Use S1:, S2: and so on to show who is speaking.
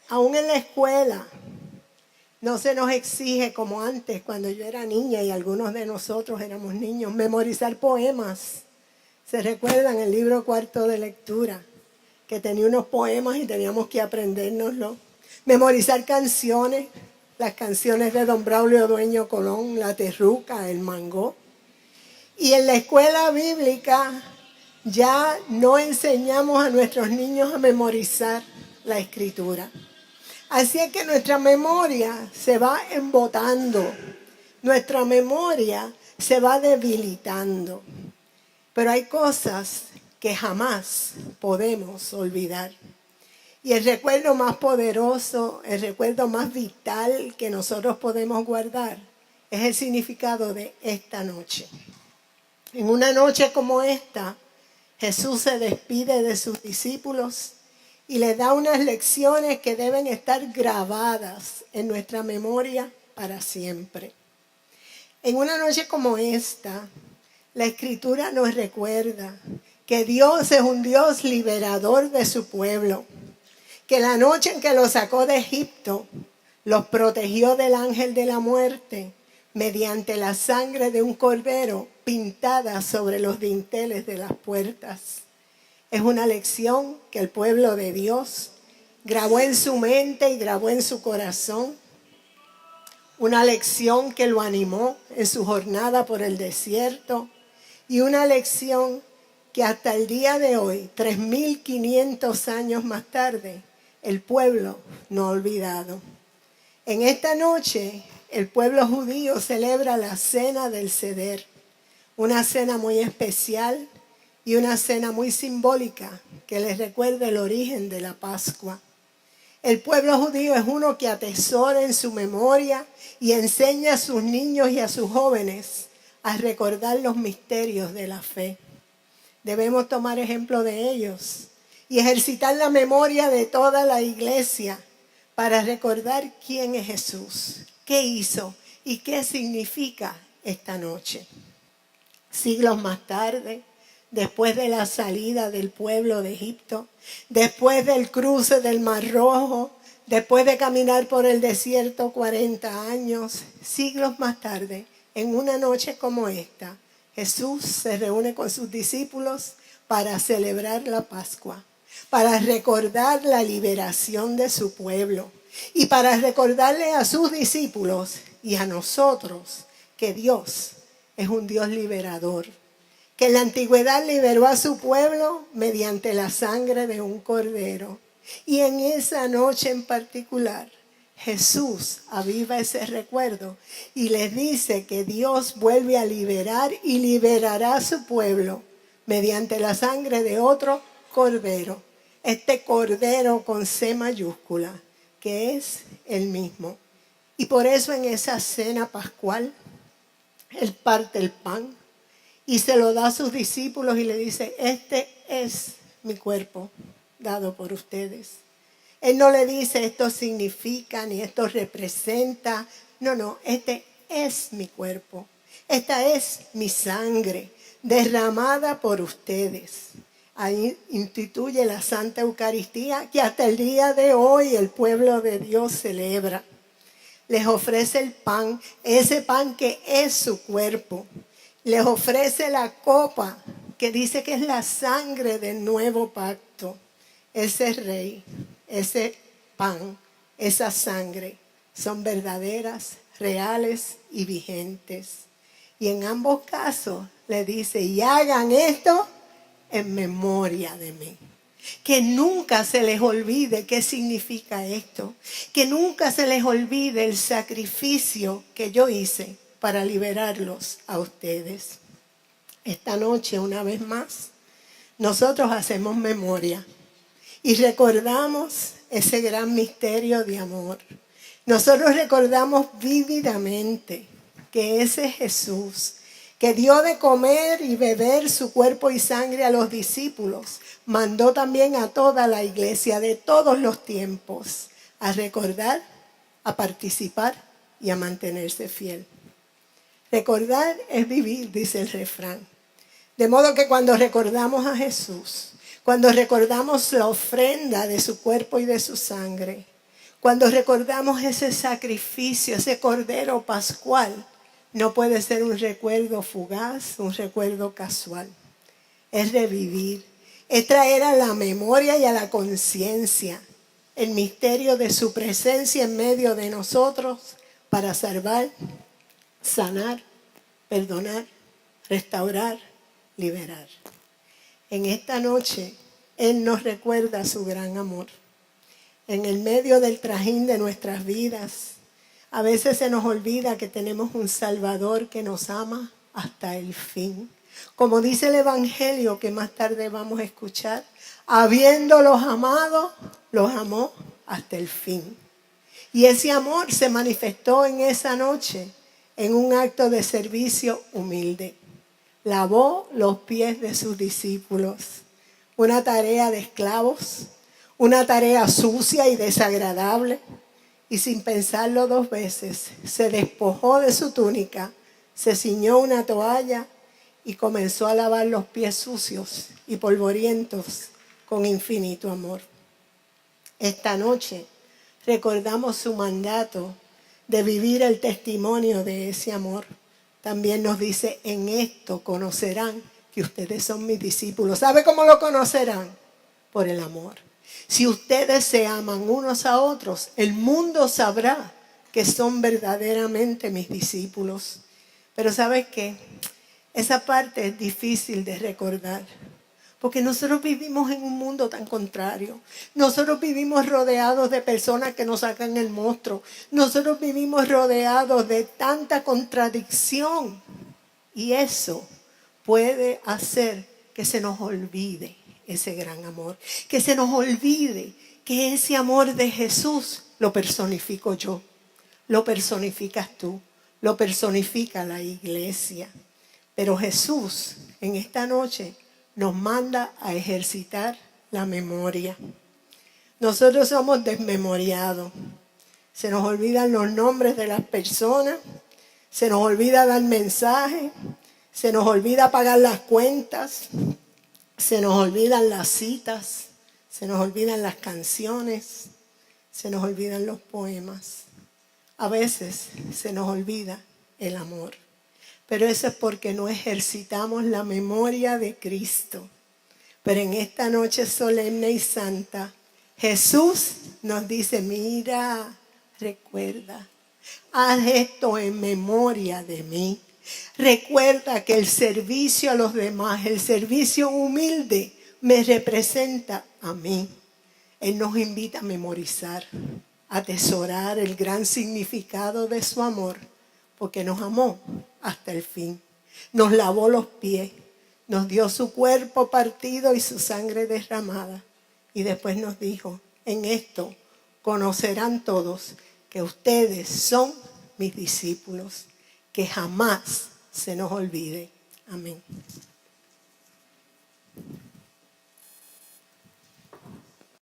S1: Aún en la escuela no se nos exige como antes, cuando yo era niña y algunos de nosotros éramos niños, memorizar poemas. ¿Se recuerdan el libro cuarto de lectura? Que tenía unos poemas y teníamos que aprendérnoslos. Memorizar canciones, las canciones de Don Braulio Dueño Colón, La Terruca, El Mangó. Y en la escuela bíblica ya no enseñamos a nuestros niños a memorizar la escritura. Así es que nuestra memoria se va embotando, nuestra memoria se va debilitando. Pero hay cosas que jamás podemos olvidar. Y el recuerdo más poderoso, el recuerdo más vital que nosotros podemos guardar es el significado de esta noche. En una noche como esta, Jesús se despide de sus discípulos y les da unas lecciones que deben estar grabadas en nuestra memoria para siempre. En una noche como esta, la Escritura nos recuerda que Dios es un Dios liberador de su pueblo, que la noche en que los sacó de Egipto, los protegió del ángel de la muerte mediante la sangre de un cordero pintada sobre los dinteles de las puertas. Es una lección que el pueblo de Dios grabó en su mente y grabó en su corazón. Una lección que lo animó en su jornada por el desierto y una lección que hasta el día de hoy, 3.500 años más tarde, el pueblo no ha olvidado. En esta noche, el pueblo judío celebra la cena del Seder, una cena muy especial y una cena muy simbólica que les recuerda el origen de la Pascua. El pueblo judío es uno que atesora en su memoria y enseña a sus niños y a sus jóvenes a recordar los misterios de la fe. Debemos tomar ejemplo de ellos y ejercitar la memoria de toda la iglesia para recordar quién es Jesús, qué hizo y qué significa esta noche. Siglos más tarde, después de la salida del pueblo de Egipto, después del cruce del Mar Rojo, después de caminar por el desierto 40 años, siglos más tarde, en una noche como esta, Jesús se reúne con sus discípulos para celebrar la Pascua, para recordar la liberación de su pueblo y para recordarle a sus discípulos y a nosotros que Dios es un Dios liberador, que en la antigüedad liberó a su pueblo mediante la sangre de un cordero. Y en esa noche en particular, Jesús aviva ese recuerdo y les dice que Dios vuelve a liberar y liberará a su pueblo mediante la sangre de otro cordero. Este cordero con C mayúscula, que es el mismo. Y por eso en esa cena pascual, Él parte el pan y se lo da a sus discípulos y le dice, este es mi cuerpo dado por ustedes. Él no le dice esto significa ni esto representa. No, este es mi cuerpo. Esta es mi sangre derramada por ustedes. Ahí instituye la Santa Eucaristía que hasta el día de hoy el pueblo de Dios celebra. Les ofrece el pan, ese pan que es su cuerpo. Les ofrece la copa que dice que es la sangre del nuevo pacto. Ese rey, ese pan, esa sangre son verdaderas, reales y vigentes. Y en ambos casos le dice, y hagan esto en memoria de mí. Que nunca se les olvide qué significa esto. Que nunca se les olvide el sacrificio que yo hice para liberarlos a ustedes. Esta noche, una vez más, nosotros hacemos memoria y recordamos ese gran misterio de amor. Nosotros recordamos vívidamente que ese Jesús, que dio de comer y beber su cuerpo y sangre a los discípulos, mandó también a toda la iglesia de todos los tiempos a recordar, a participar y a mantenerse fiel. Recordar es vivir, dice el refrán. De modo que cuando recordamos a Jesús, cuando recordamos la ofrenda de su cuerpo y de su sangre, Cuando recordamos ese sacrificio, ese cordero pascual, no puede ser un recuerdo fugaz, un recuerdo casual. Es revivir, es traer a la memoria y a la conciencia el misterio de su presencia en medio de nosotros para salvar, sanar, perdonar, restaurar, liberar. En esta noche, Él nos recuerda su gran amor. En el medio del trajín de nuestras vidas, a veces se nos olvida que tenemos un Salvador que nos ama hasta el fin. Como dice el Evangelio que más tarde vamos a escuchar, habiéndolos amado, los amó hasta el fin. Y ese amor se manifestó en esa noche en un acto de servicio humilde. Lavó los pies de sus discípulos. Una tarea de esclavos, una tarea sucia y desagradable. Y sin pensarlo dos veces, se despojó de su túnica, se ciñó una toalla y comenzó a lavar los pies sucios y polvorientos con infinito amor. Esta noche recordamos su mandato de vivir el testimonio de ese amor. También nos dice, en esto conocerán que ustedes son mis discípulos. ¿Sabe cómo lo conocerán? Por el amor. Si ustedes se aman unos a otros, el mundo sabrá que son verdaderamente mis discípulos. Pero ¿sabes qué? Esa parte es difícil de recordar. Porque nosotros vivimos en un mundo tan contrario. Nosotros vivimos rodeados de personas que nos sacan el monstruo. Nosotros vivimos rodeados de tanta contradicción. Y eso puede hacer que se nos olvide ese gran amor. Que se nos olvide que ese amor de Jesús lo personifico yo. Lo personificas tú. Lo personifica la iglesia. Pero Jesús en esta noche nos manda a ejercitar la memoria. Nosotros somos desmemoriados. Se nos olvidan los nombres de las personas. Se nos olvida dar mensajes. Se nos olvida pagar las cuentas. Se nos olvidan las citas. Se nos olvidan las canciones. Se nos olvidan los poemas. A veces se nos olvida el amor. Pero eso es porque no ejercitamos la memoria de Cristo. Pero en esta noche solemne y santa, Jesús nos dice, mira, recuerda, haz esto en memoria de mí. Recuerda que el servicio a los demás, el servicio humilde, me representa a mí. Él nos invita a memorizar, a atesorar el gran significado de su amor, porque nos amó hasta el fin. Nos lavó los pies, nos dio su cuerpo partido y su sangre derramada. Y después nos dijo, en esto conocerán todos que ustedes son mis discípulos. Que jamás se nos olvide. Amén.